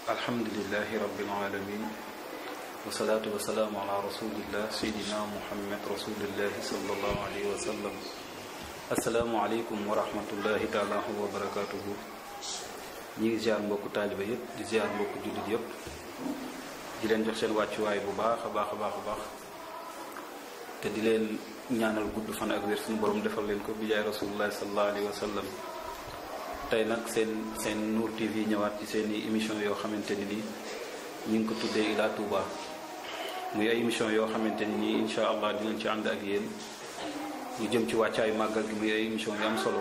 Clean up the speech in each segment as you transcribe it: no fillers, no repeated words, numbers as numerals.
alhamdulillahi rabbil alamin wasalaatu wasalaamu ala rasulillah sayidina muhammad rasulillahi sallallahu alayhi wa sallam. asalaamualeykum wa rahmatullahi taala wa barakatuhu. ñi ngi ziar mbokku taaliba yëpp di ziar mbokku jullit yëpp di leen jox seen wàccuwaay bu baax a baax a baax a baax te di leen ñaanal gudd fan ak wér suñu borom defal leen ko bi jaay rasulullahi sallallahu alayhi wa sallam. tey nag seen Nour TV ñëwaat ci seen i émission yoo xamante ni nii ñu ngi ko tuddee Ila Touba muy ay émission yoo xamante ni nii incha allah dinañ ci ànd ak yéen ñu jëm ci wàccaayu màggal gi muy ay émission yu am solo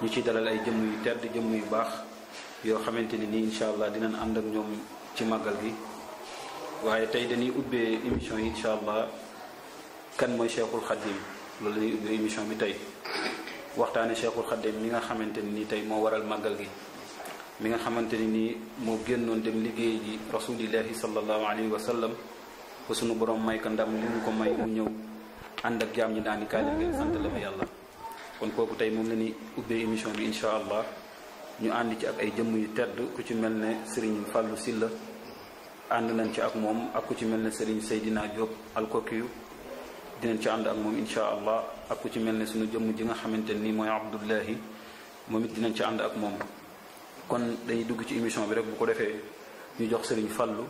ñu ci dalal ay jëmm yu tedd jëmm yu baax yoo xamante ni nii incha allah dinañ ànd ak ñoom ci màggal gi. waaye tey dañuy ubbee émission yi incha allah kan mooy Cheikhul Khadim loolu lañuy ubbee émission bi tey. waxtaane Cheikhul Khadim mi nga xamante ni nii tey moo waral màggal gi mi nga xamante ni nii moo génnoon dem liggéey ji rasulillahi sallallahu alayhi wa sallam ba sunu borom may ko ndam li mu ko may mu ñëw ànd ak jaam ñi daan di kaay ngeen sant la ma yàlla. kon kooku tey moom la ñuy ubbee émission bi incha allah ñu ànd ci ak ay jëmm yu tedd ku ci mel ne Serigne Fallou Sylla ànd nañ ci ak moom ak ku ci mel ne Serigne Seydina Diop alkokiyu dinañ ci ànd ak moom incha allah ak ku ci mel ne suñu jëmm ji nga xamante ni mooy Abdullahi moom it dinañ ci ànd ak moom. kon dañuy dugg ci émission bi rek bu ko defee ñu jox Serigne Fallou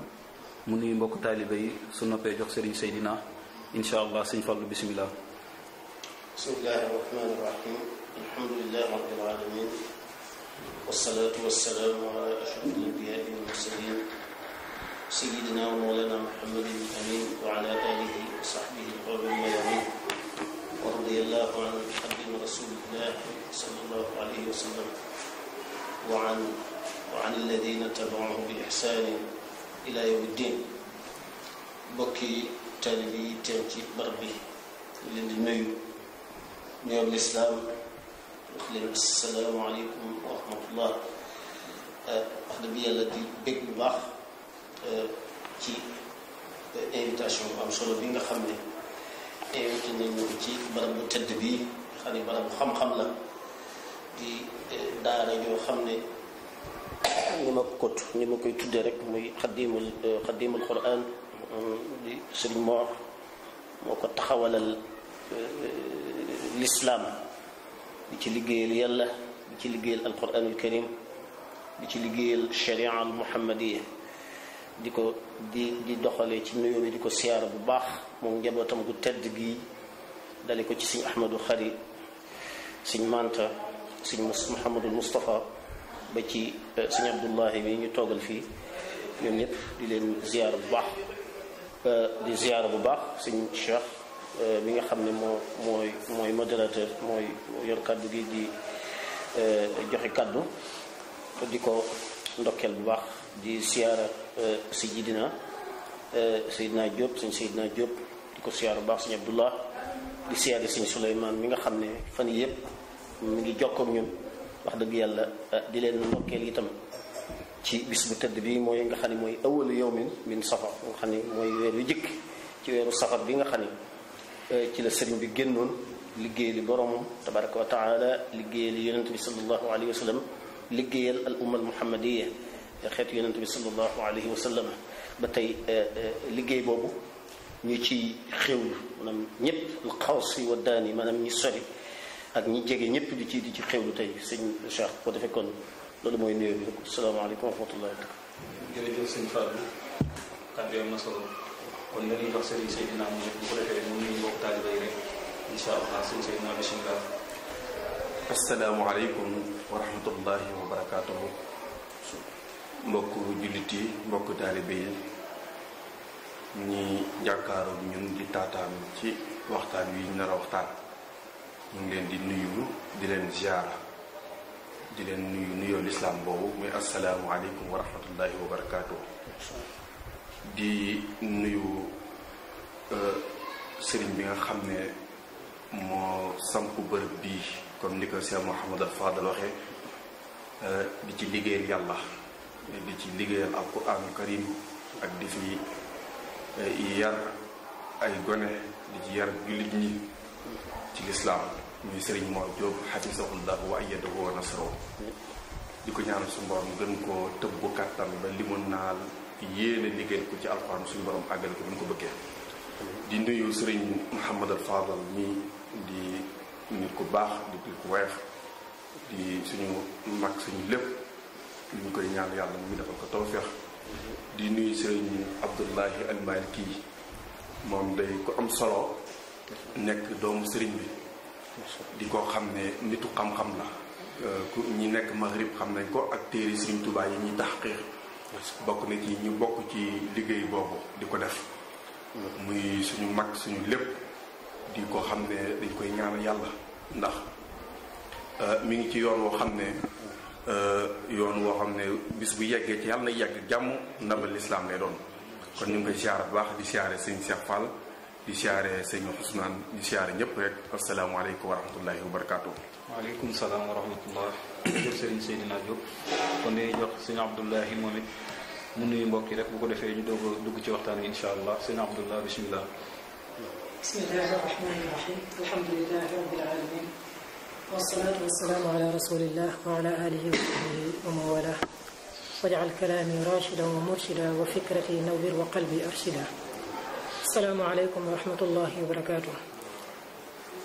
mu nuyu mbokk taalibe yi su noppee jox Serigne Seydina incha allah sëñ Fallou bisimilah. bismillahi rahmani rahim alhamdulillahi rabbil alamin wassalatu wassalamu ala ashrafil anbiya'i wal mursalin sayyidina wa mawlana muhammadin amin wa ala alihi wa sahbihi al-ghurri al-mayamin wa radiyallahu an khadim rasulillah sallallahu alayhi wa sallam wa an alladhina tabi'uhu bi ihsan ila yawmi ddin. bokki taalibe yi teew ci barab bi leen di nuyu nuyoo lislaam wax leen assalaamu aleykum wa rahmatullah. wax dëgg yàlla di bég bu baax ci invitation bu am solo bi nga xam ne invité nañu ci barab bu tedd bi xam ne barab bu xam-xam la di daara yoo xam ne ni ma koy tuddee rek muy xadimul quran di sëriñ moo ko taxawalal l'islam di ci liggéeyal yàlla di ci liggéeyal alquranul karim di ci liggéeyal sharia al muhammadiya di ko di doxalee ci nuyoo bi di ko siyaara bu baax moom njabootam gu tedd gi dale ko ci sëñ ahmadul xari sëñ manta sëñ muhammadul mustafa ba ci sëñ abdullahi bi ñu toogal fii ñoom ñëpp di leen ziyaara bu baax di ziyaara bu baax sëñ cheikh bi nga xam ne mooy modérateur mooy yor kaddu gi di joxe kaddu di ko ndokkeel bu baax di siyaara Seydina Diop sëñ Seydina Diop di ko siyaara bu baax sëñ Abdullah di siyaare sëñ Souleymane mi nga xam ne fan yii yëpp mi ngi jokkoo ak ñun wax dëgg yàlla di leen ndokkeel itam ci bis bu tëdd bi mooy nga xam ne mooy awalu yawmin min safar nga xam ne mooy weer yu jëkk ci weeru safar bi nga xam ne ci la sëriñ bi génnoon liggéey li boromam tabaraka wa taala liggéey li yonent bi sallallahu alayhi wa sallam liggéeyal al umma al muhammadiya xeetu yonent bi sallallahu alayhi wa sallam ba tey liggéey boobu ñu ci xewlu maanaam ñëpp al xaws wa daani maanaam ñi sori ak ñi jege ñëpp di ci xewlu tey sëñ Cheikh ko defee kon loolu mooy nuyoo bi asalaamaaleykum wa rahmatullahi wa barakatuh. jërëjëf sëñ Fallou kàddu am na solo kon dañuy jox Serigne Seydina mu bu ko defee mu nuyu mbokk taaliba yi rek incha allah sëñ Seydina bismillah. asalaamaaleykum wa rahmatullahi wa barakatuhu. mbokku jullit yi mbokku taalibe yi ñi jàkkaaroog ñun di taataan ci waxtaan wi ñu nar a waxtaan ñu ngi leen di nuyu di leen ziara di leen nuyoo lislaam boobu muy asalaamualeykum wa rahmatullahi wa barakatuhu. di nuyu sëriñ bi nga xam ne moo samp bërëb bii comme ni ko Cheikh Mouhamad al Fadal waxee di ci liggéeyal yàlla di ci liggéeyal alquranul karim ak di fi yar ay gone di ci yar jullit ñi ci lislaam muy sëriñ Mor Diop xafisahullah wa ayyadahu wa nasrahu di ko ñaanal suñu borom gën koo tëbbu kàttan ba li mu naal yéene liggéeyal ko ci alxuraan suñu borom àggale ko bu ñu ko bëggee. di nuyu sëriñ Mouhamadal Fadal mi di nit ku baax di nit ku woyof di suñu mag suñu lépp ñu koy ñaan yàlla mu defal ko tawfeex. di nuyu sëriñ Abdullahi Al-Maliki moom day ko am solo nekk doomu sëriñ bi di ko xam ne nitu xam-xam la ku ñi nekk Maghrib xam nañ ko ak téere sëriñ Tuubaa yi ñuy taxqiq bokk na ci ñu bokk ci liggéey boobu di ko def muy suñu mag suñu lépp di ko xam ne dañ koy ñaanal yàlla ndax mi ngi ci yoon woo xam ne bis bu yeggee ci yàlla na yegg jàmm ndabal lislaam lay doon kon ñu ngi koy siyaare bu baax di siyaare sëñ Cheikh Fall di siyaare sëñ Ousmane di siyaare ñëpp rek asalaamaaleykum wa rahmatullahi wa barakaatu. waaleykum salaam wa rahmatullah jërëjëf Serigne Seydina Diop kon dañuy jox sëñ Abdoulahi moom it mu nuyu mbokk yi rek bu ko defee ñu doog a dugg ci waxtaan wi incha allah sëñ Abdullah bismillah. bismillahi rahmani rahim alhamdulilahi rabbil alamin wasalaatu wasalaamu ala rasulillah wa ala alihi wa sahbihi wa man wala waj'al kalaami rashidan wa murshida wa fikrati nawwir wa qalbi arshida. asalaamu aleykum wa rahmatullahi wa barakaatu.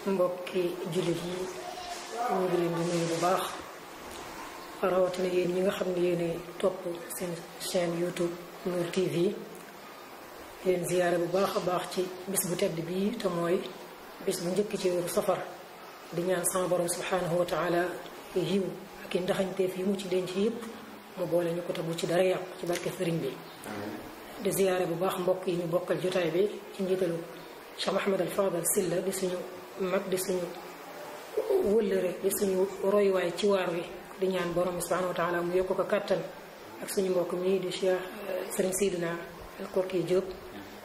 mbokki jullit yi ñu ngi leen di nuyu bu baax rawatina yéen ñi nga xam ne yéen topp seen chaîne YouTube Nour TV leen ziyaare bu baax a baax ci bis bu tedd bii te mooy bis bu njëkk ci weeru safar di ñaan sama borom subhanahu wa taala yiw ak i ndaxañteef yi mu ci denc yëpp mu boole ñu ko te bu ci dara yàqu ci barke sëriñ bi. di ziyaare bu baax mbokk yi ñu bokkal jotaay bi ci njiitalu Cheikh Mahamad Al Fadal Silla di suñu mag di suñu wëllëre di suñu royuwaay ci waar wi di ñaan borom subhanahu wa taala mu yokk ko kàttan ak suñu mbokk mii di Cheikh Sëriñ Seydina Korki Diop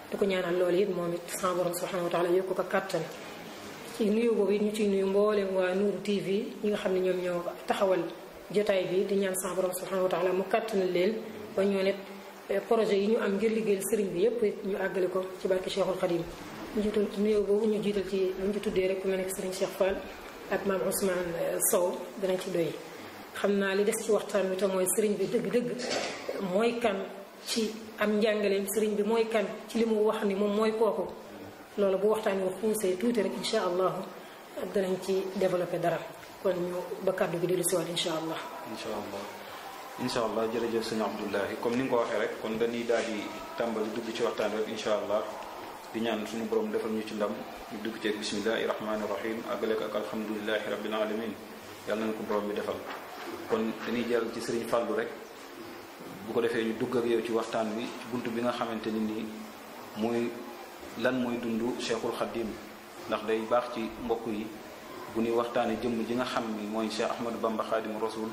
di ko ñaanal loolu it moom it sama borom subhanahu wa taala yokk ko kàttan. ci nuyu boobu it ñu ciy nuyu mboolem waa Nour TV ñi nga xam ne ñoom ñoo taxawal jotaay bi di ñaan sama borom subhanahu wa taala mu kàttanal leen ba ñoo net projet yi ñu am ngir liggéeyal sëriñ bi yépp ñu àggale ko ci barke Cheikhul Khadim. ñu jiital nuyu boobu ñu jiital ci lu ñu ci tuddee rek ku mel ne sëriñ Cheikh Fall ak maam Ousmane Sow dana ci doy. xam naa li des ci waxtaan wi te mooy sëriñ bi dëgg-dëgg mooy kan ci am njàngaleem sëriñ bi mooy kan ci li mu wax ni moom mooy kooku loolu bu waxtaan wi xuusee tuuti rek incha allahu danañ ci développé dara kon ñu ba kàddu gi dellu siwaat incha allah. incha allah jërëjëf sëñ Abdoulahi comme ni nga ko waxee rek kon dañuy daal di tàmbali dugg ci waxtaan wi rek incha allah di ñaan suñu borom defal ñu ci ndam ñu dugg ci ak bismillahi rahmaani rahim àggale ko ak alhamdulilahi rabbil alamin yàlla na ko borom bi defal. kon dañuy jàll ci sëriñ Fallou rek bu ko defee ñu dugg ak yow ci waxtaan wi ci bunt bi nga xamante ni nii mooy lan mooy dund Cheikhul Khadim ndax day baax ci mbokk yi bu ñuy waxtaanee jëmm ji nga xam ni mooy Cheikh Ahmadou Bamba Khadim Rasoul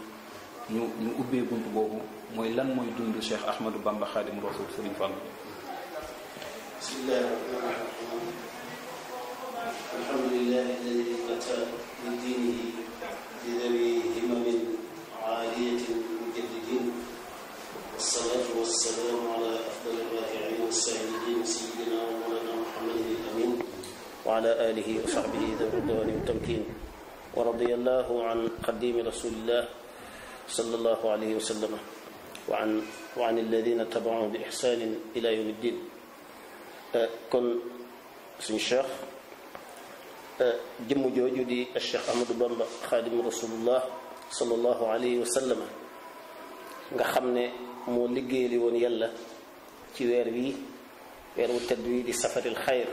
ñu ubbee bunt boobu mooy lan mooy dund Cheikh Ahmadou Bamba Khadim Rasoul sëriñ Fallou. bismillahi rahmani rahim alhamdulillahi alladi ata min diinihi bi dawi himamin aaliyatin mujaddidin wassalatu wassalamu ala afdali rakiin wassaajidin sayyidina wa mawlana muhammadin al-amin wa ala alihi wa sahbihi dawi ridwani wa tamkin wa radiyallahu an qadimi rasulillah sallallahu alayhi wa sallam wa an alladina tabacuhu bi ihsanin ila yawmi ddin. kon suñu cheikh jëmm jooju di Cheikh Ahmadou Bamba Khadim Rasulullah sallallahu alayhi wa sallam nga xam ne moo liggéeyali woon yàlla ci weer wu tedd wi di safaril xayr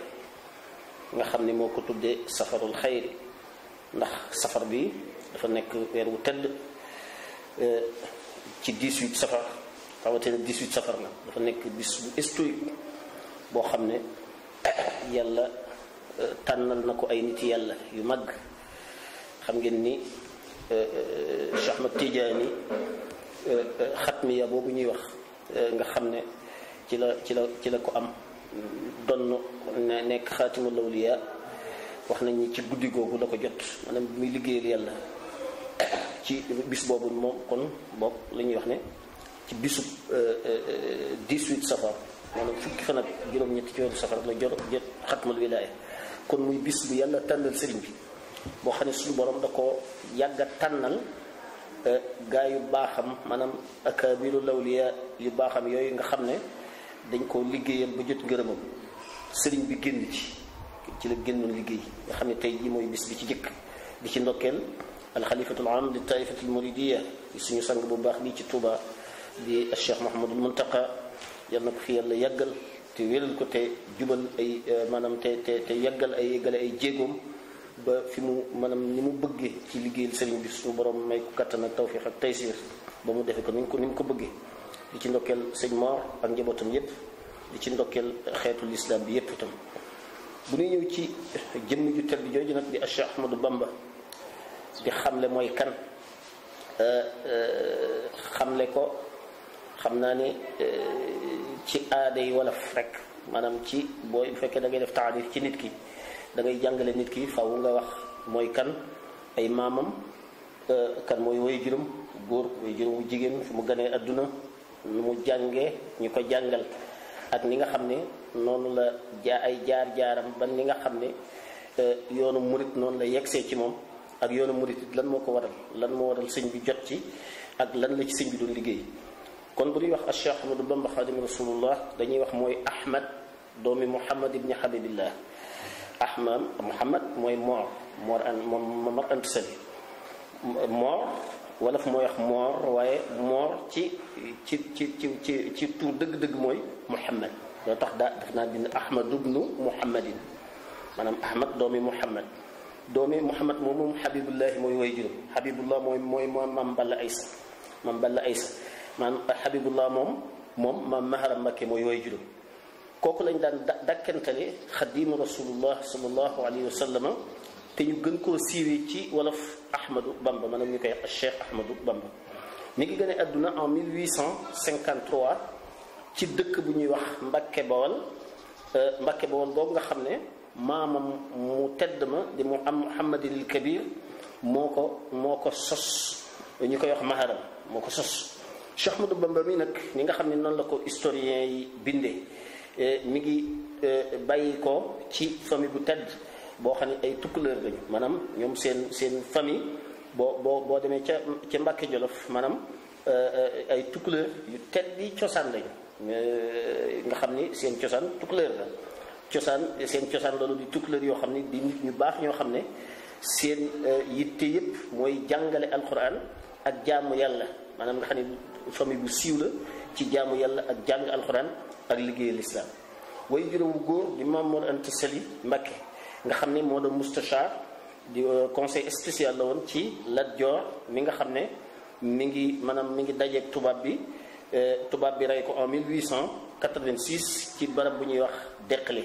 nga xam ne moo ko tuddee safarul xayri ndax safar bi dafa nekk weer wu tedd ci 18 safar rawatina 18 safar na dafa nekk bis bu historique boo xam ne yàlla tànnal na ko ay nit yàlla yu mag xam ngeen ni Cheikh Ahmad Tidiane xatmiya boobu ñuy wax nga xam ne ci la ko am donn nekk xaatimul awliya wax nañ ni ci guddi googu la ko jot maanaam bi muy liggéeyal yàlla ci bis boobu moom kon boog la ñuy wax ne ci bisub 18 safar maanaam fukki fan ak juróom-ñetti ci weeru safar la jot xatmal wilaaya kon muy bis bu yàlla tànnal sëriñ bi boo xam ne suñu borom da ko yàgg a tànnal gaa yu baaxam maanaam akabiru lawliya yu baaxam yooyu nga xam ne dañ koo liggéeyal ba jot ngërëmam sëriñ bi génn ci la génnoon liggéey nga xam ne tey jii mooy bis bi ci jëkk di ci ndokkeel alxalifatul am li taifatul muridiya di suñu sang bu baax bii ci Touba di Cheikh Mouhamadul Muntaqa yal na ko fi yàlla yàggal te wéral ko te jubal ay maanaam te yàggal ay yëggale ay jéegoom ba fi mu maanaam ni mu bëggee ci liggéeyal sëriñ bi suñu borom may ko kattan ak tawfiq ak taysir ba mu defe ko ni mu ko bëggee di ci ndokkeel sëñ Mor ak njabootam yépp di ci ndokkeel xeetu lislaam bi yépp itam bu ñuy ñëw ci jëmm ju tedd jooju nag di Cheikh Ahmadou Bamba di xamle mooy kan xamle ko xam naa ne ci aada yi wolof rek maanaam ci booy bu fekkee da ngay def taarif ci nit ki da ngay jàngale nit ki faw nga wax mooy kan ay maamam kan mooy way juróom góor way juróom bu jigéen fu mu ganee adduna nu mu jàngee ñu ko jàngal ak ni nga xam ne noonu la ay jaar-jaaram ba ni nga xam ne yoonu murit noonu la yegsee ci moom ak yoonu murit lan moo ko waral lan moo waral sëñ bi jot ci ak lan la ci sëñ bi doon liggéey kon bu ñuy wax Cheikh Ahmadou Bamba Xaadimu Rasulullah dañuy wax mooy Ahmad doomi Muhammad ibni Habibillah Ahmad Muhammad mooy Mor Anta Sali Mor wala fu mooy wax Mor waaye Mor ci tur dëgg-dëgg mooy Muhammad loo tax daf naa bind Ahmad ibnu Muhammadin maanaam Ahmad doomi Muhammad moom Habibullahi mooy way juróom Habibullah mooy Mam Balla Aysa maanaam Habibullah moom Mam Maharam Mbakke mooy way juróom kooku lañ daan dakkantale xadimu rasulullah sallallahu alayhi wa sallam te ñu gën koo siiwee ci wolof Ahmadou Bamba maanaam ñu koy Cheikh Ahmadou Bamba mi ngi gën a àdduna en 1853 ci dëkk bu ñuy wax Mbakke Bawol boobu nga xam ne maamam mu tedd ma di mu am Muhammadinil Kabir moo ko sos ñu koy wax Maharam moo ko sos Cheikh Ahmadou Bamba mi nag ñi nga xam ne noonu la ko historien yi bindee mi ngi bàyyi ko ci famille bu tedd boo xam ne ay tukkuleer lañu maanaam ñoom seen famille boo demee ca Mbàkke Jolof maanaam ay tukkuleer yu tedd yi cosaan lañu nga xam ni seen cosaan tukkuleer la seen cosaan loolu di tukkuleer yoo xam ne di nit ñu baax ñoo xam ne seen yitte yépp mooy jàngale alquran ak jaamu yàlla maanaam nga xam ne famille bu siiw la ci jaamu yàlla ak jàng alquran ak liggéey lislaam way juróomu góor di Maam Mor Anta Sali Mbakke nga xam ne moo doon mustachar di conseil spécial la woon ci Lat Joor mi nga xam ne mi ngi dajeeg tubaab bi rey ko en 1886 ci barab bu ñuy wax Deqale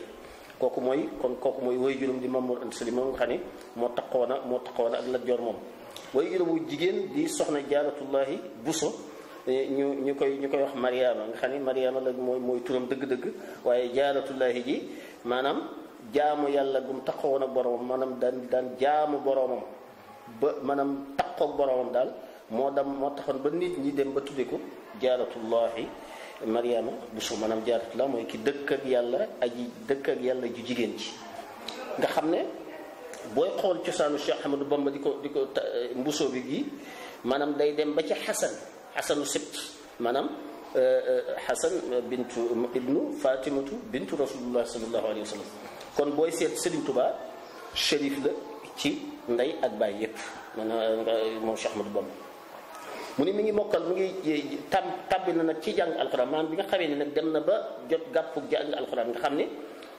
kooku mooy way juróom di Maam Mor Anta Sali moom nga xam ne moo taxoona ak Lat Joor moom way juróomu jigéen di soxna Jaaratullahi Buso ñu koy wax Mariama nga xam ne Mariama la mooy turam dëgg-dëgg waaye Jaaratullahi ji maanaam jaamu yàlla gum taxawoon ak boromam maanaam daan jaamu boromam ba maanaam taxaw boromam daal moo taxoon ba nit ñi dem ba tudde ko Jaaratullahi Mariama Buso maanaam Jaaratullah mooy ki dëkk ak yàlla ju jigéen ci nga xam ne booy xool cosaanu Cheikh Ahmadou Bamba di ko mbusoo bi gi maanaam day dem ba ci xasanu sibt maanaam xasan ibnu fatimatu bintu rasulullah sallallahu alayhi wa sallam kon booy seet Serigne Touba shérif la ci ndey ak baay yépp maanaam moom Cheikh Ahmadou Bamba mu ni mi ngi mokkal mu ngi tàbbi na nag ci jàng alxuraan maanaam bi nga xamee ni nag dem na ba jot gàppu jàng alxuraan nga xam ne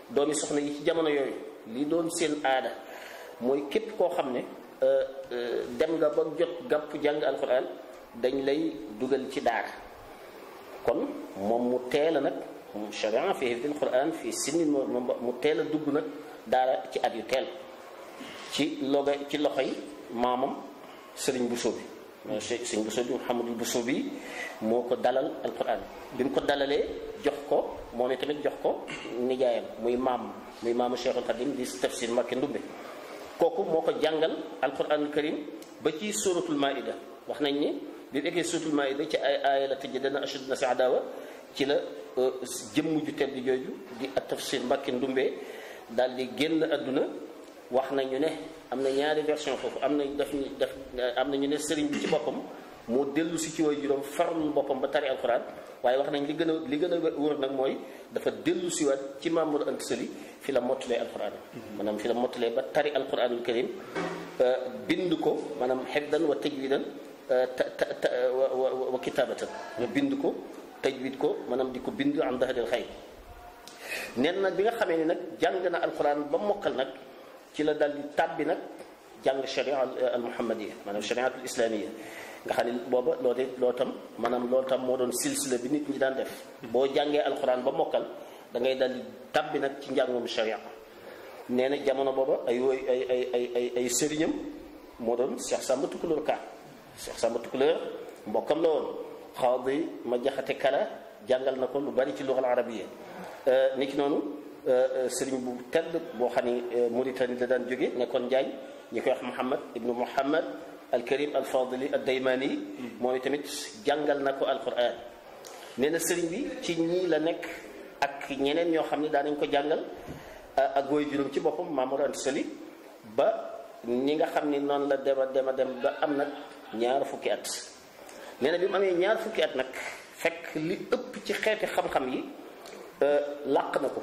doomi soxna yi ci jamono yooyu li doon seen aada mooy képp koo xam ne dem nga ba jot gàppu jàng alxuraan dañ lay dugal ci daara kon moom mu teel a nag sharia fi hifdil quran fi sinnin mu teel a dugg nag daara ci at yu teel ci loxoy maamam Sëriñ Bousso bi Sëriñ Bousso bi Mouhamadul Bousso bi moo ko dalal alquran bi mu ko dalalee jox ko moom tamit jox ko nijaayam muy maamu Cheikhul Khadim di tafsir Mbakke Ndumbe kooku moo ko jàngal alquranul karim ba ci suratul maida wax nañ ni bi mu eggee suratul maida ci ay aaya la tëjee dana ashad na si adawa ci la jëmm ju tedd jooju di tafsir Mbakke Ndumbe daal di génn àdduna wax nañu ne am na ñaari version foofu am na ñu ne sëriñ bi ci boppam moo dellu si ci way juróom farlu boppam ba tari alquran waaye wax nañ li gën a wóor nag mooy dafa dellu si waat ci Mamour Anta Sali fi la mottalee alquran maanaam fi la mottalee ba tari alquranul karim bind ko maanaam xifdan wa tajwidan wa kitaabatan nga bind ko tajwid ko maanaam di ko bind am daxadil xayb nen nag bi nga xamee ni nag jàng na alquran ba mokkal nag ci la dal di tàbbi nag jàng sharia al muhammadiya maanaam shariatul islamiyya nga xam ne booba loo tam moo doon silsila bi nit ñi daan def boo jàngee alquran ba mokkal da ngay dal di tàbbi nag ci njàngum sharia nee na jamono booba ay sëriñam moo doon Cheikh Samba Tukulóor Ka Cheikh Samba Tukulóor mbokkam la woon xaadi ma jaxate kala jàngal na ko lu bari ci luxal arabiya ni ki noonu sëriñ bu tedd boo xam ni Mauritanie la daan jóge nekkoon Njaañ ñi koy wax Muhammad ibnu Muhammad al Karim al Fadili al Daymani moom tamit jàngal na ko alquran nee na sëriñ bi ci ñii la nekk ak ñeneen ñoo xam ne daanañ ko jàngal ak gooy juróom ci boppam Mamour Anta Sali ba ñi nga xam ni noonu la dem ba am nag ñaar fukki at nee na bi mu amee ñaar fukki at nag fekk li ëpp ci xeeti xam-xam yi làq na ko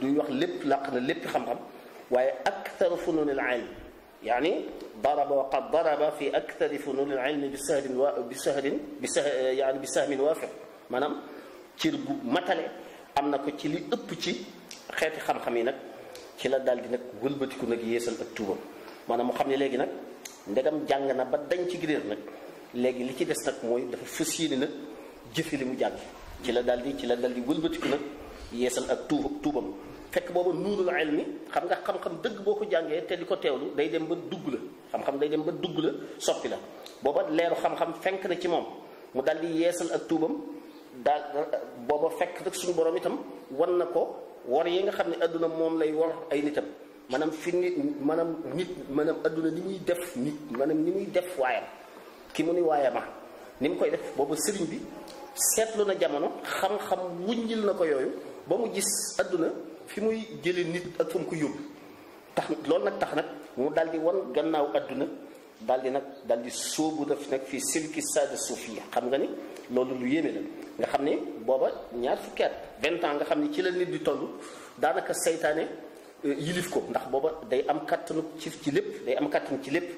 duy wax lépp làq na lépp xam-xam waaye akthar funun al ilm yaani daraba wa qad daraba fi akthar funun al ilm bi sahmin waafiq maanaam cër bu matale am na ko ci li ëpp ci xeeti xam-xam yi nag ci la daal di nag wëlbatiku nag yeesal ak tuubam maanaam mu xam ne léegi nag ndegam jàng na ba dañ ci réer nag léegi li ci des nag mooy dafa fas yéene nag jëfe li mu jàng ci la daal di wëlbatiku nag yeesal ak tuubam fekk booba nuurul ilmi xam nga xam-xam dëgg boo ko jàngee te di ko teewlu day dem ba dugg la xam-xam day dem ba dugg la soppi la booba leeru xam-xam fenk na ci moom mu daal di yeesal ak tuubam daal booba fekk nag suñu borom itam wan na ko war yi nga xam ne adduna moom lay war ay nitam maanaam maanaam adduna ni muy def nit maanaam ni muy def waayam ki mu ni waayama ni mu koy def booba sëriñ bi seetlu na jamono xam-xam wuññil na ko yooyu ba mu gis adduna fi muy jëlee nit ak fa mu ko yóbbu tax loolu nag tax nag mu daal di wan gannaaw adduna daal di sóobu def nag fii silki saada suufiya xam nga ni loolu lu yéeme la nga xam ne booba ñaar fukki at 20 ans nga xam ne ci la nit di toll daanaka saytaane yilif ko ndax booba day am kattanu ci lépp day am kattanu ci lépp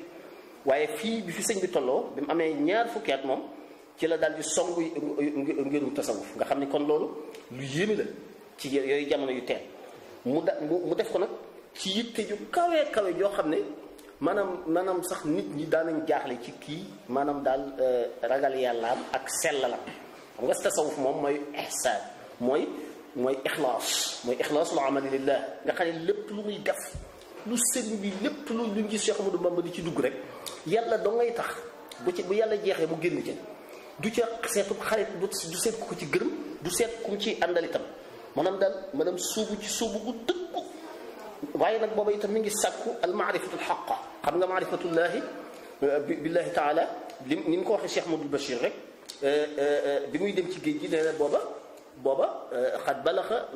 waaye fii bi fi sëñ bi tolloo bi mu amee ñaar fukki at moom ci la daal di songu ngirum tasawuf nga xam ne kon loolu lu yéeme la ci yooyu jamono yu teel mu def ko nag ci yitte ju kawe joo xam ne maanaam sax nit ñi daanañ jaaxle ci kii maanaam daal ragal yàllaam ak sellalam xam nga tasawuf moom mooy ihsaan mooy ixlaasul amali lillah nga xam ne lépp lu muy def lu sëriñ bi lépp lu ñu gis Cheikh Ahmadou Bamba di ci dugg rek yàlla doo ngay tax bu yàlla jeexee mu génn ci du ca seetu xarit du seet ku ko ci gërëm du seet ku mu ci àndal itam maanaam suubu ci suubu gu dëggu waaye nag booba itam mi ngi sàkku al maarifatul xaqa xam nga maarifatullahi billahi taala ni mu ko waxee Cheikh Ahmadou Bachir rek bi muy dem ci géej gi nee na booba xad balaxa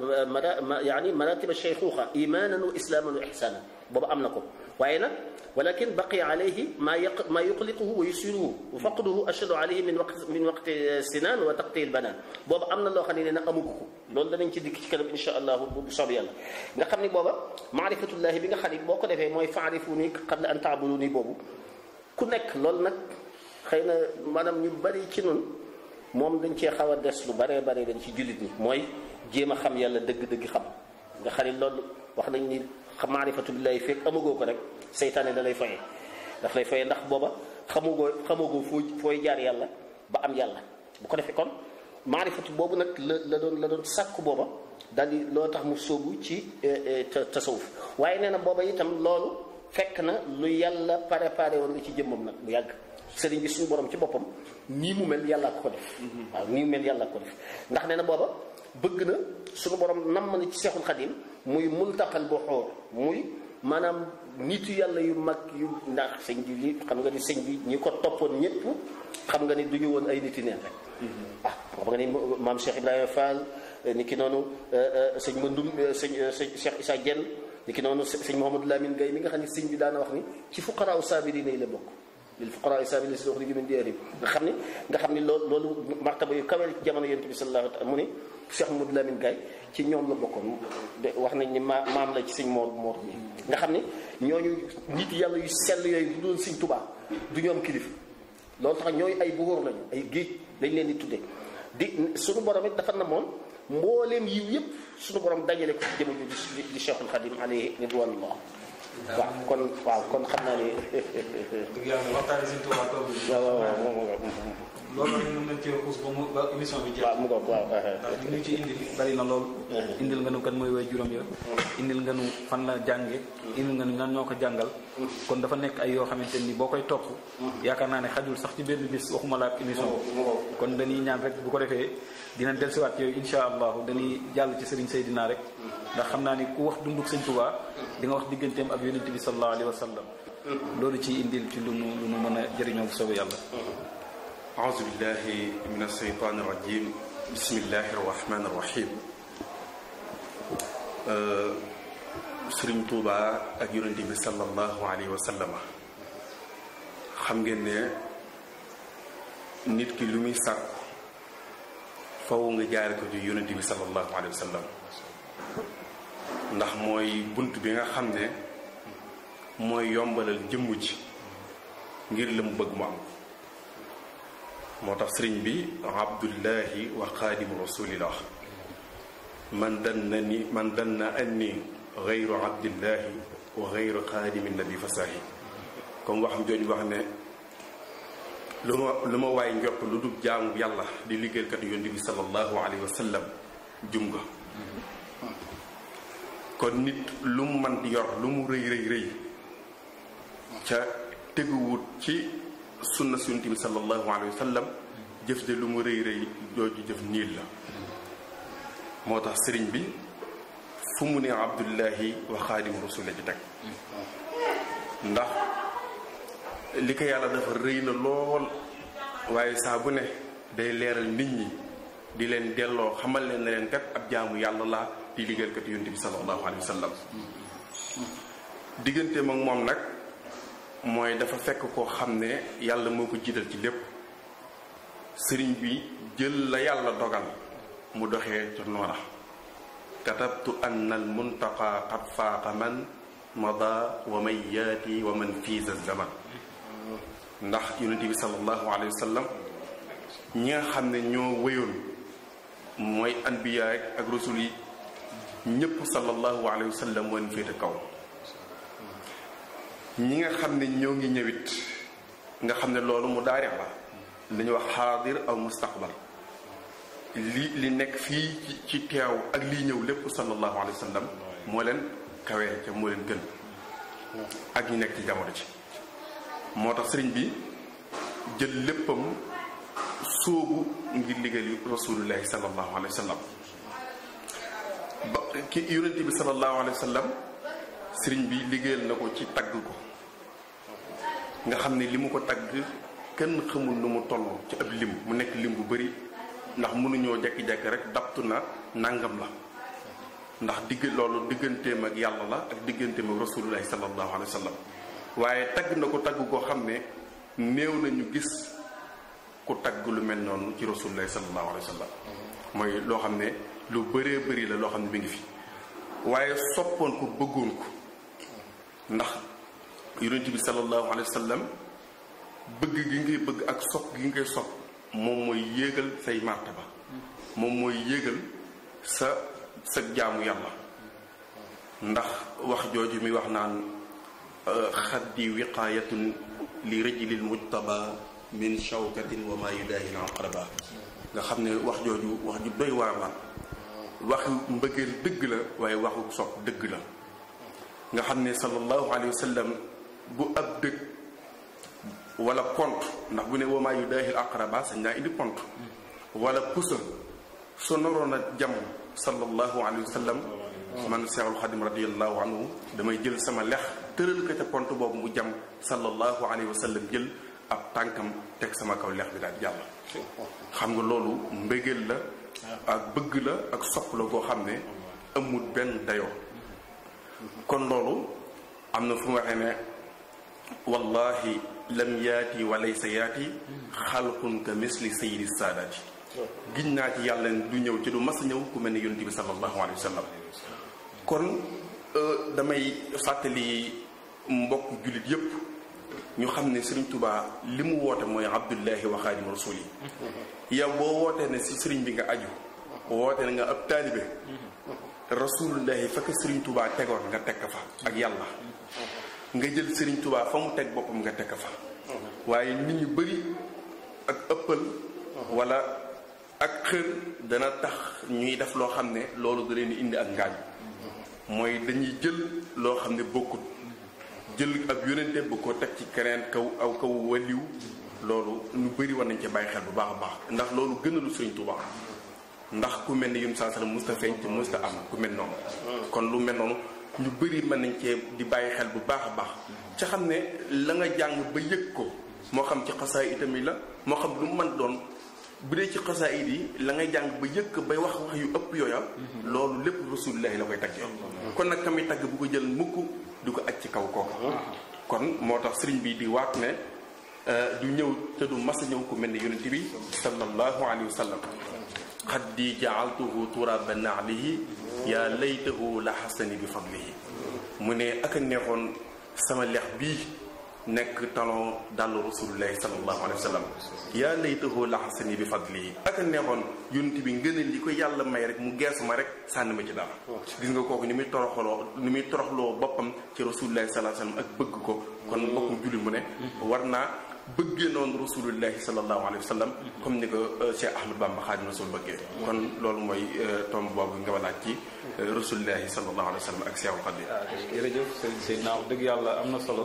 yaani maratiba cheykhuxa imanan wa islaman wa ihsanan booba am na ko waaye nag walakin baqiya alayhi ma yuqliquhu wa yusiruhu wa faqduhu ashadu alayhi min waqti sinan wa taqtil banan booba am na loo xam ne nee na amugu ko loolu danañ ci dikk ci kanam insha allahu bu soob yàlla nga xam ni booba maarifatullahi bi nga xam ne boo ko defee mooy faarifuni qabla an taabuduni boobu ku nekk loolu nag xëy na maanaam ñu bari ci nun moom dañ cee xaw a des lu baree bare dañ ci jullit ñi mooy jéem a xam yàlla dëgg-dëgg xam nga xam ne loolu wax nañ ni maarifatu billahi fekk amagoo ko rek seytaane da lay fayee daf lay fayee ndax booba xamagoo fooy jaar yàlla ba am yàlla bu ko defee kon maarifatu boobu nag la doon sàkku booba daal di loo tax mu sóobu ci tasawuf waaye nee na booba itam loolu fekk na lu yàlla préparé woon nga ci jëmmam nag bu yàgg sëriñ bi suñu borom ci boppam nii mu mel yàlla ko def waaw nii mu mel yàlla ko def ndax nee na booba bëgg na suñu borom nam na ci seexul xadim muy multaqal bu xoor muy maanaam nitu yàlla yu mag yu ndax sëñ bi li xam nga ni sëñ bi ñi ko toppoon ñëpp xam nga ni du ñu woon ay niti neen rek xam nga ni maam Cheikh Ibrahima Fall ni ki noonu sëñ Mandum sëñ Cheikh Issa Diène ni ki noonu sëñ Mouhamadou Lamine Gaye mi nga xam ne sëñ bi daana wax ni ci fuqaraaw saabiriin yi la bokk lil fuqaraa as-saabiliina allaziina uxrijuu min diyaarihim nga xam ni loolu martaba yu kawe ci jamono yonent bi sallallahu alayhi wa sallam mu ni Cheikh Modou Lamine Gaye ci ñoom la bokkoon wax nañ ni maam la ci sëñ Mor mi nga xam ni ñooñu nit yàlla yu sell yooyu du doon sëñ Tuubaa du ñoom kilifa loolu tax ñooyu ay buxóor lañu ay géej dañ leen di tuddee suñu borom it dafa namoon mbooleem yiw yëpp suñu borom dajale ko ci jëmm di Cheikhul Khadim alayhi ridwanullah waaw kon xam naa ne dëgg yàlla waxtaane Sëñ Tuubaa tool bi waaw loolu nag mën nañ cee xuus ba émission bi jeex. waaw mu ngoog waaw ndax li ñu ci indil bari na lool. indil nga nu kan mooy way juróom ya indil nga nu fan la jànge indil nga nu ñan ñoo ko jàngal. kon dafa nekk ay yoo xamante ni boo koy topp. yaakaar naa ne xajul sax ci benn bis waxuma la ak émission. kon dañuy ñaan rek bu ko defee dinañ dellusiwaat yooyu insha allahu dañuy jàll ci Serigne Seydina rek. ndax xam naa ni ku wax dunduk Sëñ Tuubaa di nga wax digganteem ak yonent bi sallallahu alayhi wa sallam. loolu ci indil ci lu nu mën a jëriñoo bu soobee yàlla. أعوذ بالله من الشيطان الرجيم بسم الله الرحمن الرحيم Sëriñ Tuubaa ak Yonent bi sallallahu alayhi wa sallam xam ngeen ne nit ki lu muy sàkk faw nga jaare ko ci Yonent bi sallallahu alayhi wa sallam ndax mooy bunt bi nga xam ne mooy yombalal jëmm ji ngir la mu bëgg mu am moo tax sëriñ bi abdullahi wa xaadimu rasulillah man danna anni gayru abdillahi wa gayru xaadimi nabi fasaahi comme waxam jooju wax ne lu ma waay njott lu dul jaamu yàlla di liggéeykat yonent bi sallallahu alayhi wa sallam jum nga kon nit lu mu man di yor lu mu rëy ca teguwut ci sunna si yonent bi sallallahu alayhi wa sallam jëf de lu mu rëy jooju jëf niil la moo tax sëriñ bi fu mu ne abdullahi wa xaadimu rasul la ci teg ndax li ko yàlla dafa rëy na lool waaye saa bu ne day leeral nit ñi di leen delloo xamal leen ne leen kat ab jaamu yàlla la di liggéeyal kat yonent bi sallallahu alayhi wa sallam diggante mag moom nag mooy dafa fekk koo xam ne yàlla moo ko jiital ci lépp sëriñ bi jël la yàlla dogal mu doxee ca noona katabtu anna al muntaqa qad faaqa man mada wa man yaati wa man fiisa zaman ndax yonent bi sallallahu alayhi wa sallam ñi nga xam ne ñoo wéyoon mooy anbiya ak rasul yi ñëpp sallallahu alayhi wa sallam moo leen féete kaw ñi nga xam ne ñoo ngi ñëwit nga xam ne loolu mu daarix la dañuy wax xaadir aw mustaqbal li nekk fii ci teew ak lii ñëw lépp sallallahu alayhi wa sallam moo leen kawee ca moo leen gën ak ñi nekk ci jamono ci moo tax sëriñ bi jël léppam sóobu ngir liggéey rasulullahi sallallahu alayhi wa sallam ba ki yonent bi sallallahu alayhi wa sallam sëriñ bi liggéeyal na ko ci tagg ko nga xam ne li mu ko tagg kenn xamul nu mu toll ci ab lim mu nekk lim bu bari ndax mënuñoo jekki-jekki rek daptu na nangam la ndax loolu digganteem ak yàlla la ak digganteem ak rasulullahi sallallahu alayhi wa sallam waaye tagg na ko tagg koo xam ne néew nañu gis ku tagg lu mel noonu ci rasulullahi sallallahu alayhi wa sallam mooy loo xam ne lu bëree bëri la loo xam ne mi ngi fi waaye soppoon ko bëggoon ko ndax yonent bi sallallahu alayhi wa sallam bëgg gi ngay bëgg ak sopp gi ngay sopp moom mooy yéegal say martaba moom mooy yéegal sa jaamu yàlla ndax wax jooju mi wax naan xaddi wiqaayatun li rajlil mujtaba min shawkatin wa ma yudaahil aqraba nga xam ne wax jooju wax ju doy waar la waxu mbëggeel dëgg la waaye waxu sopp dëgg la nga xam ne sallallahu alayhi wa sallam bu ab dëgg wala pont ndax bu ne wa ma yudaahil aqraba sañ naa indi pont wala pusa su naroon a jam sallallahu alayhi wa sallam man Seexul Xadim radiyallahu anhu damay jël sama lex tëral ko ca pont boobu mu jam sallallahu alayhi wa sallam jël ab tànkam teg sama kaw lex bi daal jàll xam nga loolu mbëggeel la ak bëgg la ak sopp la koo xam ne amul benn dayoo kon loolu am na fu mu waxee ne wallahi lam yaati walaysa yaati xalqun ka misli sayyidi saadaati giñ naa ci yàlla du ñëw ci du mas a ñëw ku mel ne yonent bi sallallahu alayhi wa sallam. kon damay fàttali mbokk jullit yépp ñu xam ne Serigne Touba li mu woote mooy abdullahi wa xaadimu rasuli yow boo wootee ne si Serigne bi nga aju woote ne nga ab taalibe rasulullahi fekk Serigne Touba tegoon nga tekk fa ak yàlla nga jël Serigne Touba fa mu teg boppam nga tekk fa waaye nit ñu bari ak ëppal wala ak xër dana tax ñuy def loo xam ne loolu da leen di indi ak ngaañ mooy dañuy jël loo xam ne bokkut jël ab yónente bu ko teg ci keneen kaw waliw loolu ñu bëri war nañ ci bàyyi xel bu baax a baax ndax loolu gënalu Sëriñ Tuubaa ndax ku mel ne yun sansala musta feeñ te musta am ku mel noonu kon lu mel noonu ñu bëri mën nañ cee di bàyyi xel bu baax a baax ca xam ne la nga jàng ba yëg ko moo xam ci xasaay itam yi la moo xam lu mu mën doon bu dee ci xasaayid yi la ngay jàng ba yëkk bay wax yu ëpp yooya loolu lépp rasulullahi la koy taggee kon nag tamit tagg bu ko jël mukk du ko aj ci kaw kooku kon moo tax sëriñ bi di waat ne du ñëw te du mas a ñëw ku mel ne yonent bi sallallahu alayhi wa sallam xaddi jaaltuhu turaba naalihi yaa laytahu la xasani bi fadlihi mu ne ak a neexoon sama lex bii nekk talon dallu rasulullahi sallallahu alayhi wa sallam yaa laytahu la xasani bi fadlihi ak a neexoon yonent bi ngëneel li ko yàlla may rek mu geesu ma rek sànni ma ci dara gis nga kooku ni muy toroxloo boppam ci rasulullahi sallallahu alayhi wa sallam ak bëgg ko kon bokkum jullit mu ne war naa bëggee noonu rasulullahi sallallahu alayhi wa sallam comme ni ko Cheikh Ahmad Bamba Xaadimu Rasuul bëggee kon loolu mooy tomb boobu nga walaaj ci rasulullahi sallallahu alayhi wa sallam ak Cheikhul Xaadim. jërëjëf sëriñ Seydina wax dëgg yàlla am na solo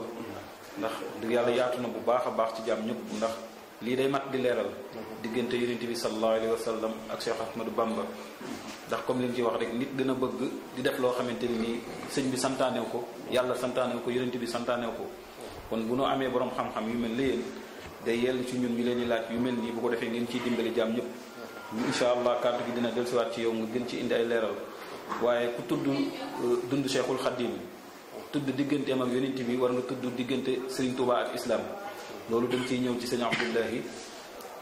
ndax dëgg yàlla yaatu na bu baax a baax ci jàmm ñëpp ndax lii day mat di leeral diggante yonent bi sallallahu alayhi wa sallam ak Cheikh Ahmadou Bamba ndax comme li ñu ci wax rek nit dina bëgg di def loo xamante ni nii sëñ bi santaanew ko yàlla santaanew ko yonent bi santaanew ko kon bu noo amee borom xam-xam yu mel ni yéen day yell ci ñun ñu leen di laaj yu mel nii bu ko defee ngeen ciy dimbali jàmm ñëpp incha allah kàddu gi dina dellusiwaat ci yow nga gën ci indi ay leeral waaye ku tudd dund Cheikhul Khadim tudd digganteem ak yonent bi war nga tudd diggante Serigne Touba ak islam loolu dañ ciy ñëw ci sëñ Abdullahi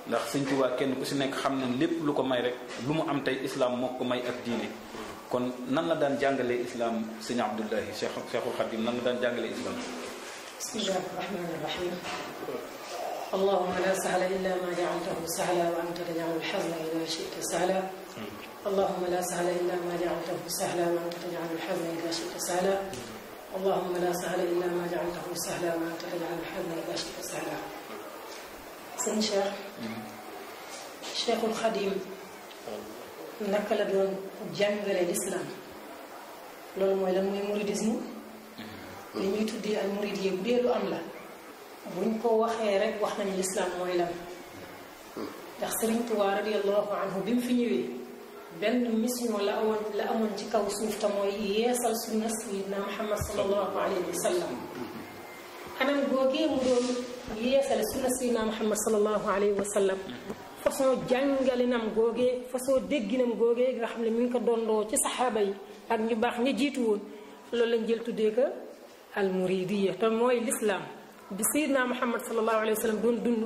ndax sëñ Touba kenn ku si nekk xam ne lépp lu ko may rek lu mu am tey islam moo ko may ak diine kon nan la daan jàngalee islam sëñ Abdullahi Cheikhul Khadim nan la daan jàngalee islam. bismillahi rahmani rahim allahumma la sahla illa ma ja'altahu sahla wa anta taj'alu al-hazna idha shi'ta sahla allahumma la sahla illa ma ja'altahu sahla wa anta taj'alu al-hazna idha shi'ta sahla اللهم لا سهل إلا ما جعلته سهلا وأنت تجعل الحزن إذا شئت سهلا. sëñ Cheikh Cheikhul Khadim naka la doon jàngale l'islam loolu mooy lan mooy mouridisme li ñuy tuddee al muridiyya bu dee lu am la buñ ko waxee rek wax nañu l'islam mooy lan ndax Sëriñ Tuubaa radiyallahu anhu bi mu fi ñëwee benn mission la amoon ci kaw suuf te mooy yeesal sunna sayyidina Muhammad sallallahu alayhi wa sallam anam googee mu doon yeesal sunna sayyidina Muhammad sallallahu alayhi wa sallam façon jàngalinam googee façon dégginam googee nga xam ne mi ngi ko dondoo ci saxaaba yi ak ñu baax ña jiitu woon loolu lañ jël tuddee ko al muridiyya te mooy l'islam bi sayyidina Muhammad sallallahu alayhi wa sallam doon dund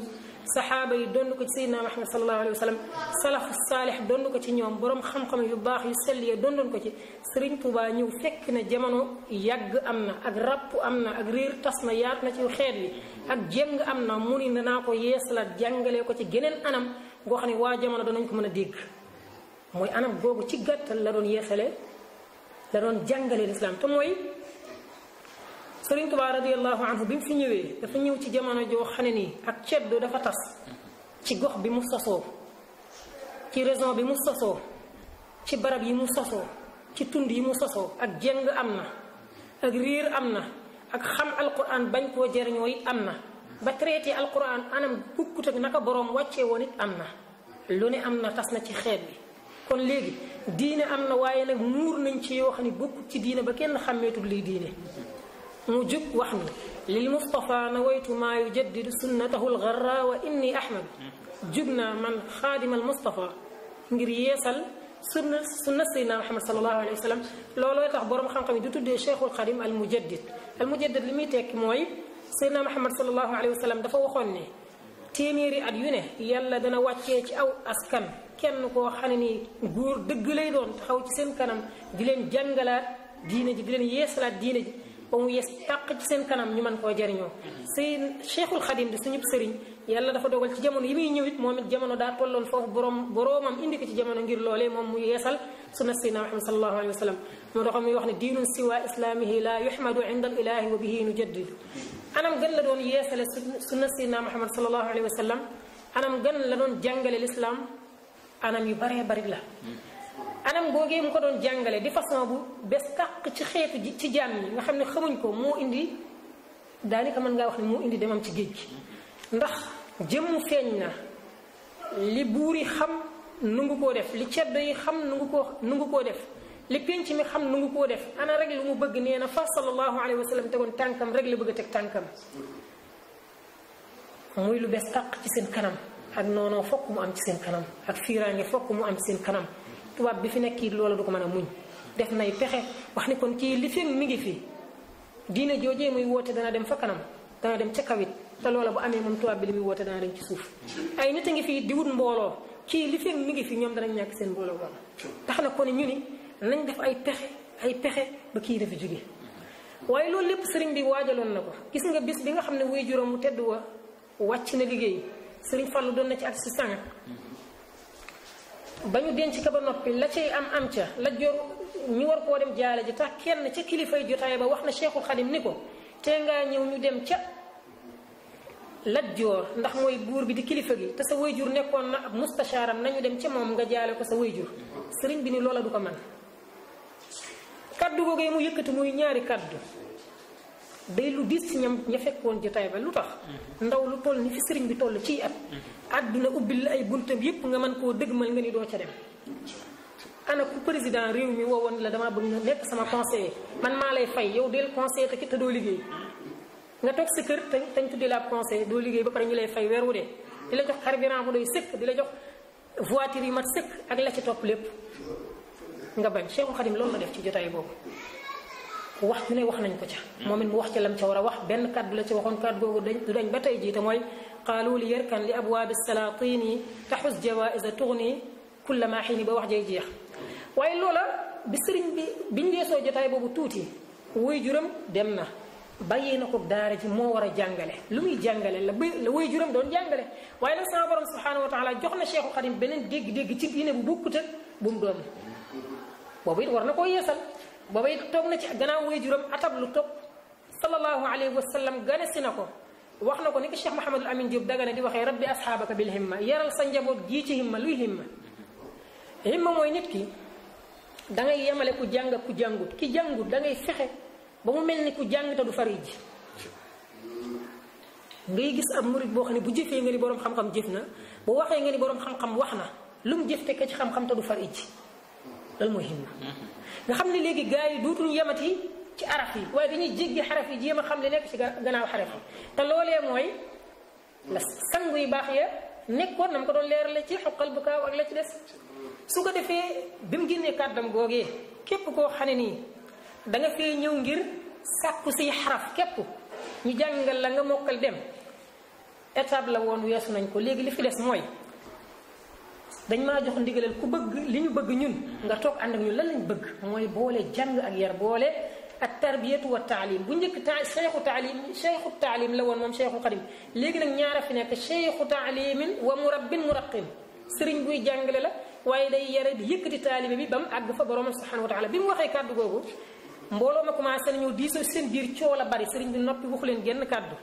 saxaaba yi doon ko ci sayyidina Muhammad sallallahu alayhi wa sallam salafu saalix doon ko ci ñoom borom xam-xam yu baax yu sell yi doon ko ci Serigne Touba ñëw fekk na jamono yàgg am na ak ràpp am na ak réer tas na yaat na ci xeet wi ak jéng am na mu ni naa ko yeesalaat jàngalee ko ci geneen anam goo xam ne waa jamono danañ ko mën a dégg mooy anam googu ci gàttal la doon yeesalee la doon jàngalee lislaam te mooy Sëriñ Tuubaa radiyallahu anhu bi mu fi ñëwee dafa ñëw ci jamono joo xam ne nii ak ceddo dafa tas ci gox bi mu sosoo ci région bi mu sosoo ci barab yi mu sosoo ci tund yi mu sosoo ak jëng am na ak riir am na ak xam alquran bañ koo jëriñoo it am na ba traité alquran anam bukkut ak naka boroom wàccee woon it am na lu ne am na tas na ci xeet bi kon léegi diine am na waaye nag muur nañ ci yoo xam ne bokkut ci diine ba kenn xàmmeetul liy diine mu jug wax ni lil Mustafa nawaytu maa yujaddidu sunnatahu lgarra wa inni ahmad jug naa man xaadimal Mustafa ngir yeesal sunna Seydina Muhammad sallallahu alayhi wa sallam looloo tax borom xam-xam yi du tuddee Cheikhul Xadim al mujaddid li muy tekki mooy Seydina Muhammad sallallahu alayhi wa sallam dafa waxoon ne téeméeri at yu ne yàlla dana wàccee ci aw askan kenn koo xam ne nii góor dëgg lay doon taxaw ci seen kanam di leen jàngalaat diine ji di leen yeesalaat diine ji ba mu yees tàq ci seen kanam ñu mën koo jariñoo Cheikhul Khadim di suñu sëriñ yàlla dafa dogal ci jamono yi muy ñëw it moom it jamono daa tolloon foofu boroomam indi ko ci jamono ngir loolee moom mu yeesal sunna Seydina Muhammad sallallahu alayhi wa sallam moo tax muy wax ne diinun siwa islamihi la yuhmadu inda al ilahi wa bihi nujaddidu anam gën la doon yeesale sunna Seydina Muhammad sallallahu alayhi wa sallam anam gën la doon jàngale l'islam anam yu baree bari la anam googee mu ko doon jàngale di façon bu bes tàq ci xeetu ci jaam yi nga xam ne xamuñ ko moo indi daanaka mën ngaa wax ne moo indi demam ci géej gi ndax jëmm feeñ na li buur yi xam nungu koo def li ceddo yi xam nungu koo def li penc mi xam nungu koo def ana rek lu mu bëgg nee na fa sallallahu alayhi wa sallam tegoon tànkam rek la bëgg a teg tànkam muy lu bes tàq ci seen kanam ak noonoo fokk mu am ci seen kanam ak fiiraange fokk mu am ci seen kanam tubaab bi fi nekk kii loola du ko mën a muñ def nay pexe wax ni kon kii li fi mi ngi fi diine joojee muy woote dana dem fa kanam dana dem ca kawit te loola bu amee moom tubaab bi li muy woote dana dem ci suuf ay nit a ngi fii di wut mbooloo kii li fi mi ngi fi ñoom danañ ñàkk seen mbooloo boobu tax na kon ñu ni nañ def ay pexe ba kii dafa jóge waaye loolu lépp sëriñ bi waajaloon na ko gis nga bis bi nga xam ne wuy juróom mu tedd wa wàcc na liggéey sëriñ Fallu doon na ci ak si sànq ba ñu denc ka ba noppi la cay am ca la jor ñu war koo dem jaale ji tax kenn ca kilifay jotaay ba wax na Cheikhul Khadim ni ko te ngaa ñëw ñu dem ca Lat Joor ndax mooy buur bi di kilifa gi te sa wayjur nekkoon na ab mustashaaram nañu dem ca moom nga jaale ko sa wayjur sëriñ bi ni loola du ko man kaddu googee mu yëkkati muy ñaari kaddu day lu diis ci ñam ña fekkoon jotaay ba lu tax ndaw lu toll ni fi sëriñ bi toll ciy at àdduna ubbil la ay buntam yépp nga mën koo dëgmal nga ni doo ca dem ana ku président réew mi woowoon la damaa bëgg nga nekk sama conseiller man maa lay fay yow del conseiller te ki te doo liggéey nga toog sa kër tañ tuddi la conseiller doo liggéey ba pare ñu lay fay weer wu dee di la jox carburant bu doy sëkk di la jox voiture yi mat sëkk ak la ci topp lépp nga bañ Cheikhul Khadim loolu la def ci jotaay boobu wax ju ne wax nañ ko ca moom it mu wax ca lam ca war a wax benn kàddu la ci waxoon kàddu googu du dañ ba tey jiite mooy qaalu li yarkan li abwaabi salaatini taxus jawaïsa tugni kulla ma xiini ba wax jay jeex waaye loola bi sëriñ bi biñ weesoo jotaay boobu tuuti woy juram dem na bàyyee na ko daara ji moo war a jàngale lu muy jàngale la woy juram doon jàngale waaye nag sama borom subhanahu wa taala jox na Cheikhul Khadim beneen dégg-dégg ci diine bu bokkut ak bu mu doon boobu it war na koo yeesal booba it toog na ci gannaaw woy juram atab lu topp sallallahu alayhi wa sallam gane si na ko wax na ko ni ko Cheikh Mouhamadul Amin Diop Dagana di waxee rabbi asxaabaka bil himma yaral sa njaboot jii ci himma luy himma mooy nit ki da ngay yemale ku jàng ku jàngut ki jàngut da ngay fexe ba mu mel ni ku jàng te du fari ji ngay gis ab murid boo xam ne bu jëfee nga ni borom xam-xam jëf na bu waxee nga ni borom xam-xam wax na lu mu jëf tekk ci xam-xam te du fari ji loolu mooy himma nga xam ne léegi gars yi dootuñu yemati ci araf yi waaye dañuy jéggi xaraf yi jéem a xam li nekk ci gannaaw xaraf yi te loolee mooy la sangu yu baax ya nekkoon na mu ko doon leerale ci xoqal bu kaaw ak la ci des su ko defee bi mu génnee kàddam googee képp koo xam ne nii da nga fee ñëw ngir sàkku siy xaraf képp ñu jàngal la nga mokkal dem étape la woon weesu nañ ko léegi li fi des mooy dañ maa jox ndigalal ku bëgg li ñu bëgg ñun nga toog ànd ak ñun lan lañ bëgg mooy boole jàng ak yar boole ak tarbiyatu wa taalim bu njëkk cheikhu taalim la woon moom Cheikhul Khadim léegi nag ñaara fi nekk cheikhu taalimin wa murabbin muraqin sëriñ buy jàngale la waaye day yare di yëkkati taalibe bi ba mu àgg fa borom subhanahu wa taala bi mu waxee kàddu googu mbooloo ma commencé nañu diisoo seen biir coow la bari sëriñ bi noppi waxu leen genn kàddu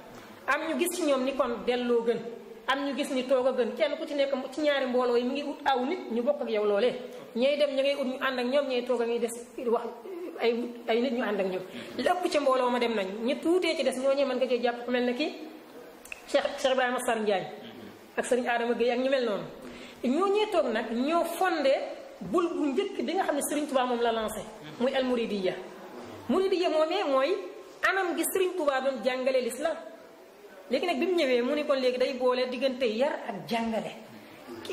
am ñu gis ci ñoom ni kon delloo gën am ñu gis ni toog a gën kenn ku ci nekk ci ñaari mbooloo yi mi ngi ut aw nit ñu bokk ak yow loolee ñay dem ña ngay ut ñu ànd ak ñoom ñay toog a ngi des wax ay nit ñu ànd ak ñoom lépp ca mbooloo ma dem nañ ñu tuutee ci des ñooñee mën nga cee jàpp ku mel ne kii Cheikh Ibrahima Sar Ndiaye ak sëriñ Adama Gueye ak ñu mel noonu ñooñee toog nag ñoo fondé bul bu njëkk bi nga xam ne Sëriñ Tuubaa moom la lancé muy al muridiyya moomee mooy anam gi Sëriñ Tuubaa doon jàngale l'islam léegi nag bi mu ñëwee mu ni kon léegi day boole diggante yar ak jàngale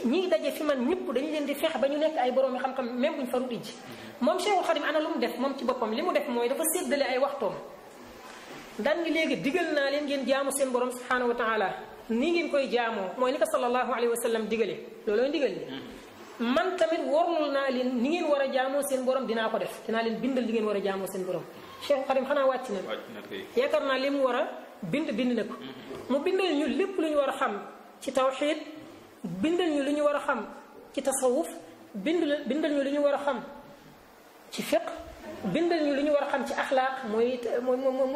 ñi daje fi man ñëpp dañu leen di fexe ba ñu nekk ay borom yi xam-xam même buñ farut ji moom Cheikhul Khadim ana lu mu def moom ci boppam li mu def mooy dafa séddale ay waxtoom daan ni léegi digal naa leen ngeen jaamu seen borom subhanahu wa taala ni ngeen koy jaamoo mooy ni ko sallallahu alayhi wa sallam digale loolooy ndigal li man tamit warlul naa leen ni ngeen war a jaamoo seen borom dinaa ko def dinaa leen bindal li ngeen war a jaamoo seen borom Cheikh Khadim xanaa wàcc na yaakaar naa li mu war a bind na ko mu bindal ñu lépp lu ñu war a xam ci tawxiid bindal ñu lu ñu war a xam ci tasawuf bindal ñu lu ñu war a xam ci fiqh bindal ñu lu ñu war a xam ci axlaaq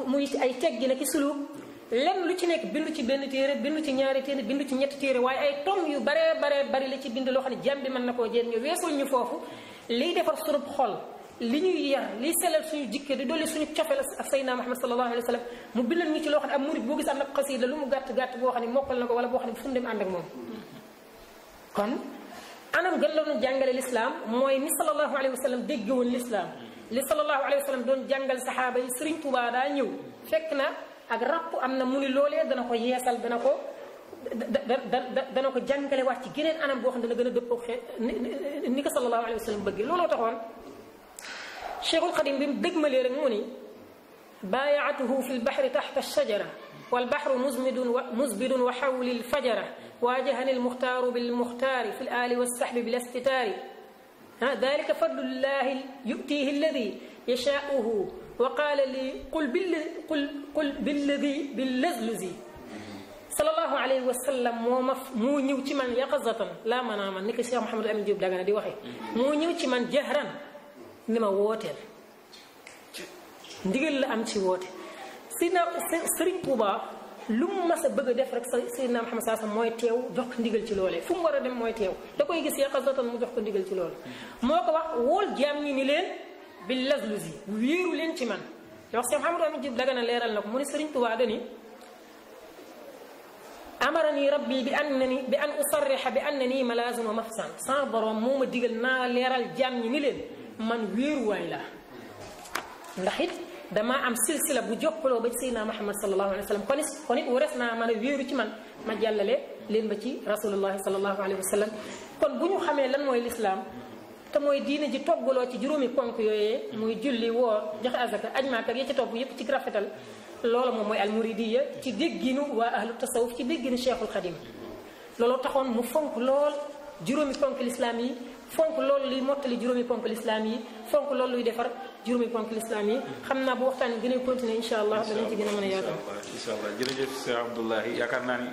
muy ay teggi na ki suluk lenn lu ci nekk bindu ci benn téere bindu ci ñaari téere bindu ci ñetti téere waaye ay tom yu baree bari la ci bind loo xam ne jàmm bi mën na koo jëriñu weesul ñu foofu liy defar surub xol li ñuy yar liy sellal suñu jikke di dolli suñu cofeel ak Seydina Muhammad sallallahu alayhi wa sallam mu bindal ñu ci loo xam ne ab murid boo gis am na xasida lu mu gàtt boo xam ne mokkal na ko wala boo xam ne fu mu dem ànd ak moom kon anam gën la ñu jàngale lislaam mooy ni sallallahu alayhi wa sallam dégg woon lislaam li sallallahu alayhi wa sallam doon jàngal saxaaba yi Sëriñ Tuubaa daa ñëw fekk na ak ràpp am na mu ni loolee dana ko yeesal dana ko jàngale waat ci geneen anam boo xam ne dana gën a dëppoo ni ko sallallahu alayhi wa sallam bëgg looloo taxoon Cheikhul Xadim bi mu dëgmalee rek mu ni baayaatuhu fi lbaxri taxta alshajara walbaxru musbidun wa xawli lfajara waajahani almuxtaaru bilmuxtaari fi laali walsaxbi bilastitaari dalika fadlullahi yutihi alladi yashaauhu wa qaala li qul billadi billazluzi sallallahu alayhi wa sallam moo ñëw ci man yaqazatan laa manaaman ni ko Cheikh Mouhamadou Amine Diop Dagana di waxee moo ñëw ci man jahran ni ma wooteel ndigal la am ci woote Sëriñ Tuubaa lu mu mas a bëgg a def rek Seydina Muhammad sallallahu alayhi wa sallam mooy teew jox ko ndigal ci loolee fu mu war a dem mooy teew da koy gis yaqazatan mu jox ko ndigal ci loole moo ko wax wool jaam ñi ni leen bil lazluzi wéeru leen ci man yow Cheikh Mouhamadou Amine Diop Dagana leeral na ko mu ne Sëriñ Tuubaa dani amarani rabbi bi an usarriha bi annani malazun wa mafsan sama borom moo ma digal naa leeral jaam ñi ni leen man wéeruwaay la ndax it damaa am silsila bu jokkaloo ba ci Seydina Muhammad sallallahu alayhi wa sallam kon it wares naa mën a wéeru ci man ma jàllale leen ba ci rasulullahi sallallahu alayhi wa sallam kon bu ñu xamee lan mooy lislaam te mooy diine ji toggaloo ci juróomi ponk yooyee muy julli woor joxe azaka aj Makka ak ya ci topp yépp ci rafetal loolu moom mooy almuridiya ci dégginu waa ahlu tasawuf ci dégginu Cheikhul Xadim looloo taxoon mu fonk lool juróomi ponk lislaam yi fonk loolu luy mottali juróomi ponk lislaam yi fonk loolu luy defar juróomi ponk lislaam yi xam naa bu waxtaan bi gën a continuer insha allah danañ ci gën a mën a yaatal insha allah jërëjëf Cheikh Abdoulahi yaakaar naa ni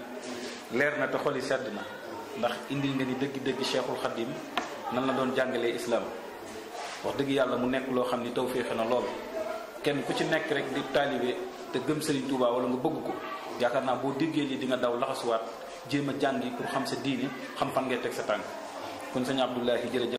leer na te xol yi sedd na ndax indil nga ni dëgg-dëgg Cheikhul Xadim nan la doon jàngalee islam wax dëgg yàlla mu nekk loo xam ni tawféex na lool kenn ku ci nekk rek di taalibe te gëm Serigne Touba wala nga bëgg ko yaakaar naa boo déggee lii di nga daw laxasuwaat jéem a jàngi pour xam sa diine xam fan ngay teg sa tànk kon sëñ Abdoulahi jërëjëf